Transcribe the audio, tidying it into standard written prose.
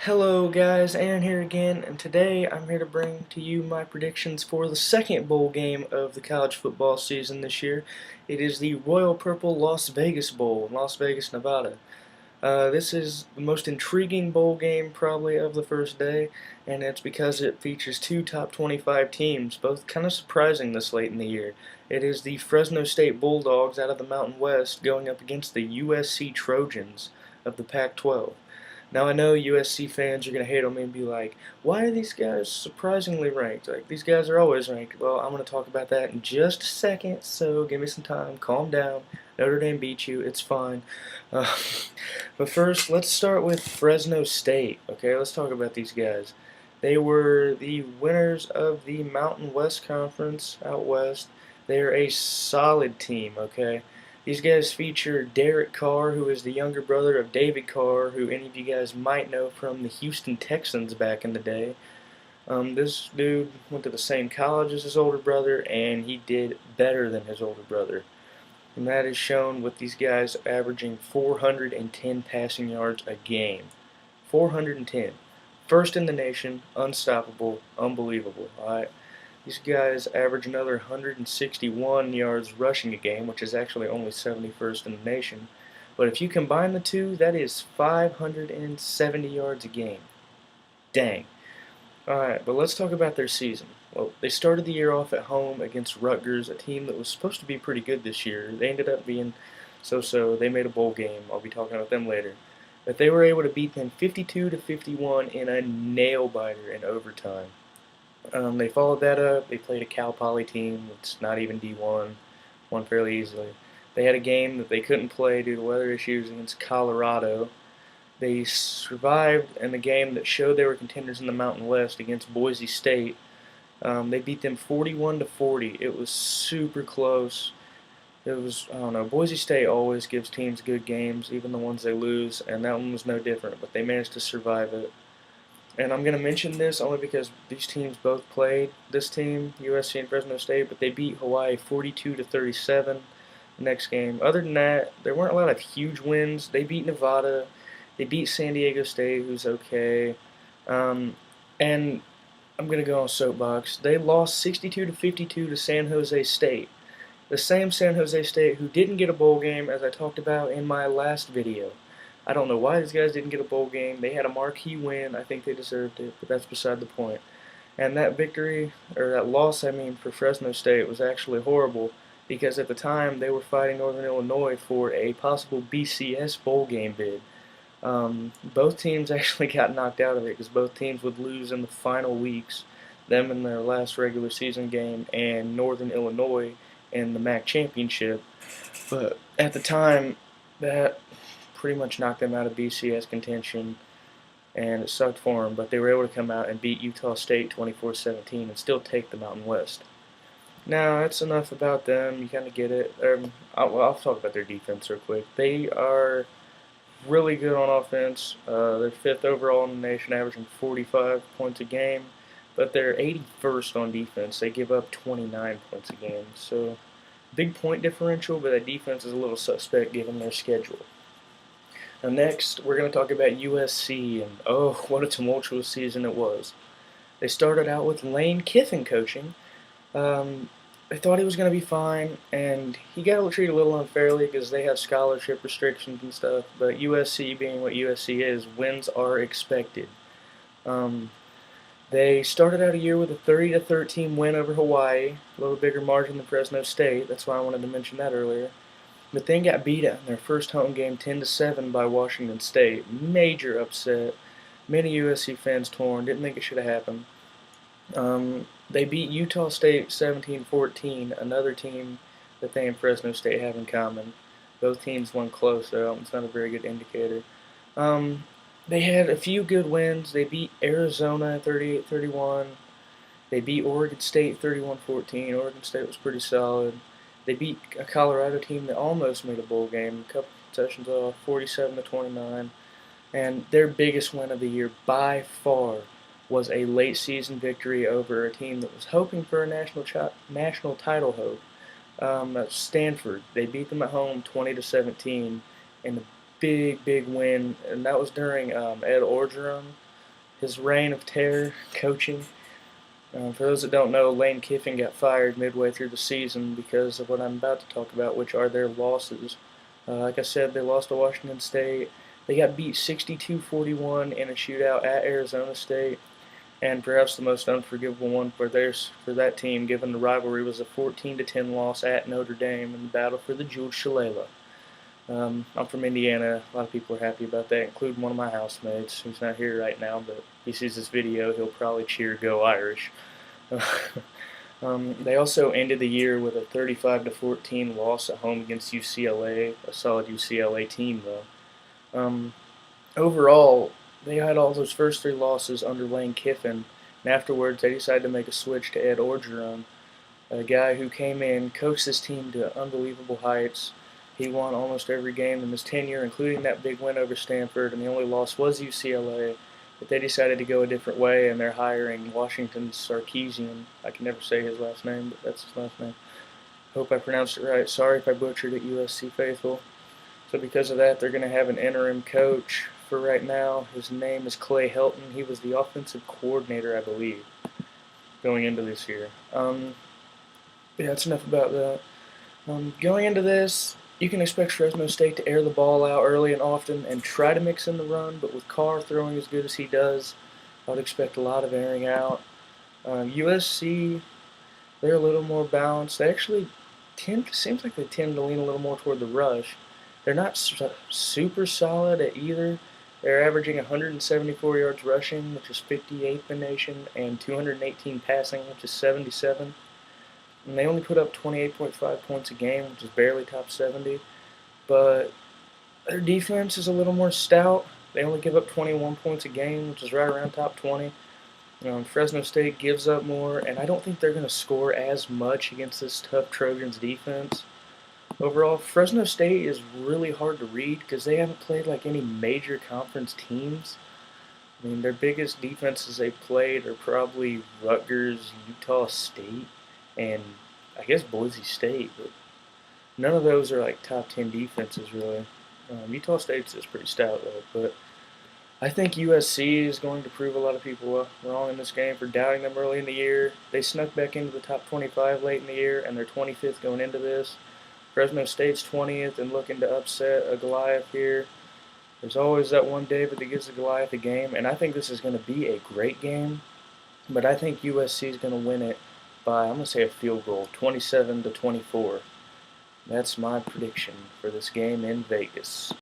Hello guys, Aaron here again, and today I'm here to bring to you my predictions for the second bowl game of the college football season this year. It is the Royal Purple Las Vegas Bowl in Las Vegas, Nevada. This is the most intriguing bowl game probably of the first day, and it's because it features two top 25 teams, both kind of surprising this late in the year. It is the Fresno State Bulldogs out of the Mountain West going up against the USC Trojans of the Pac-12. Now I know USC fans are going to hate on me and be like, why are these guys surprisingly ranked? Like, these guys are always ranked. Well, I'm going to talk about that in just a second, so give me some time, calm down. Notre Dame beat you, it's fine. Uh, but first, let's start with Fresno State. Okay, let's talk about these guys. They were the winners of the Mountain West Conference out west. They are a solid team, okay? These guys feature Derek Carr, who is the younger brother of David Carr, who any of you guys might know from the Houston Texans back in the day. This dude went to the same college as his older brother, and he did better than his older brother. And that is shown with these guys averaging 410 passing yards a game. 410. First in the nation, unstoppable, unbelievable. Alright. These guys average another 161 yards rushing a game, which is actually only 71st in the nation. But if you combine the two, that is 570 yards a game. Dang. Alright, but let's talk about their season. Well, they started the year off at home against Rutgers, a team that was supposed to be pretty good this year. They ended up being so-so. They made a bowl game. I'll be talking about them later. But they were able to beat them 52-51 in a nail-biter in overtime. They followed that up. They played a Cal Poly team that's not even D1, won fairly easily. They had a game that they couldn't play due to weather issues against Colorado. They survived in a game that showed they were contenders in the Mountain West against Boise State. They beat them 41-40. It was super close. It was, I don't know, Boise State always gives teams good games, even the ones they lose, and that one was no different, but they managed to survive it. And I'm going to mention this only because these teams both played, this team, USC and Fresno State, but they beat Hawaii 42-37 the next game. Other than that, there weren't a lot of huge wins. They beat Nevada. They beat San Diego State, who's okay. And I'm going to go on soapbox. They lost 62-52 to San Jose State. The same San Jose State who didn't get a bowl game, as I talked about in my last video. I don't know why these guys didn't get a bowl game. They had a marquee win. I think they deserved it, but that's beside the point. And that victory, or that loss, I mean, for Fresno State was actually horrible because at the time they were fighting Northern Illinois for a possible BCS bowl game bid. Both teams actually got knocked out of it because both teams would lose in the final weeks, them in their last regular season game, and Northern Illinois in the MAC championship. But at the time, that pretty much knocked them out of BCS contention, and it sucked for them, but they were able to come out and beat Utah State 24-17 and still take the Mountain West. Now, that's enough about them. You kind of get it. I'll talk about their defense real quick. They are really good on offense. They're 5th overall in the nation, averaging 45 points a game, but they're 81st on defense. They give up 29 points a game. So, big point differential, but that defense is a little suspect given their schedule. Now next, we're going to talk about USC, and oh, what a tumultuous season it was. They started out with Lane Kiffin coaching. They thought he was going to be fine, and he got treated a little unfairly because they have scholarship restrictions and stuff, but USC, being what USC is, wins are expected. They started out a year with a 30-13 win over Hawaii, a little bigger margin than Fresno State. That's why I wanted to mention that earlier. But then got beat out in their first home game 10-7 by Washington State. Major upset. Many USC fans torn. Didn't think it should have happened. They beat Utah State 17-14, another team that they and Fresno State have in common. Both teams won close, though. It's not a very good indicator. They had a few good wins. They beat Arizona 38-31. They beat Oregon State 31-14. Oregon State was pretty solid. They beat a Colorado team that almost made a bowl game, a couple sessions off, 47-29. And their biggest win of the year by far was a late season victory over a team that was hoping for a national title hope. That's Stanford. They beat them at home 20-17 in a big win, and that was during Ed Orgeron. his reign of terror coaching. For those that don't know, Lane Kiffin got fired midway through the season because of what I'm about to talk about, which are their losses. Like I said, they lost to Washington State. They got beat 62-41 in a shootout at Arizona State, and perhaps the most unforgivable one for that team, given the rivalry, was a 14-10 loss at Notre Dame in the battle for the Jeweled Shillelagh. I'm from Indiana. A lot of people are happy about that, including one of my housemates who's not here right now, but if he sees this video, he'll probably cheer Go Irish. They also ended the year with a 35-14 loss at home against UCLA, a solid UCLA team though. Overall, they had all those first three losses under Lane Kiffin, and afterwards they decided to make a switch to Ed Orgeron, a guy who came in, coached this team to unbelievable heights. He won almost every game in his tenure, including that big win over Stanford, and the only loss was UCLA. But they decided to go a different way, and they're hiring Washington Sarkisian. I can never say his last name, but that's his last name. Hope I pronounced it right. Sorry if I butchered it, USC faithful. So because of that, they're going to have an interim coach for right now. His name is Clay Helton. He was the offensive coordinator, I believe, going into this year. Yeah, that's enough about that. Going into this, you can expect Fresno State to air the ball out early and often and try to mix in the run, but with Carr throwing as good as he does, I would expect a lot of airing out. USC, they're a little more balanced. They actually seems like they tend to lean a little more toward the rush. They're not super solid at either. They're averaging 174 yards rushing, which is 58th in the nation, and 218 passing, which is 77. And they only put up 28.5 points a game, which is barely top 70. But their defense is a little more stout. They only give up 21 points a game, which is right around top 20. Fresno State gives up more, and I don't think they're going to score as much against this tough Trojans defense. Overall, Fresno State is really hard to read because they haven't played like any major conference teams. I mean, their biggest defenses they played are probably Rutgers, Utah State, and I guess Boise State, but none of those are like top 10 defenses really. Utah State's is pretty stout though, but I think USC is going to prove a lot of people wrong in this game for doubting them early in the year. They snuck back into the top 25 late in the year, and they're 25th going into this. Fresno State's 20th and looking to upset a Goliath here. There's always that one David that gives the Goliath a game, and I think this is going to be a great game, but I think USC is going to win it by, I'm going to say a field goal, 27-24. That's my prediction for this game in Vegas.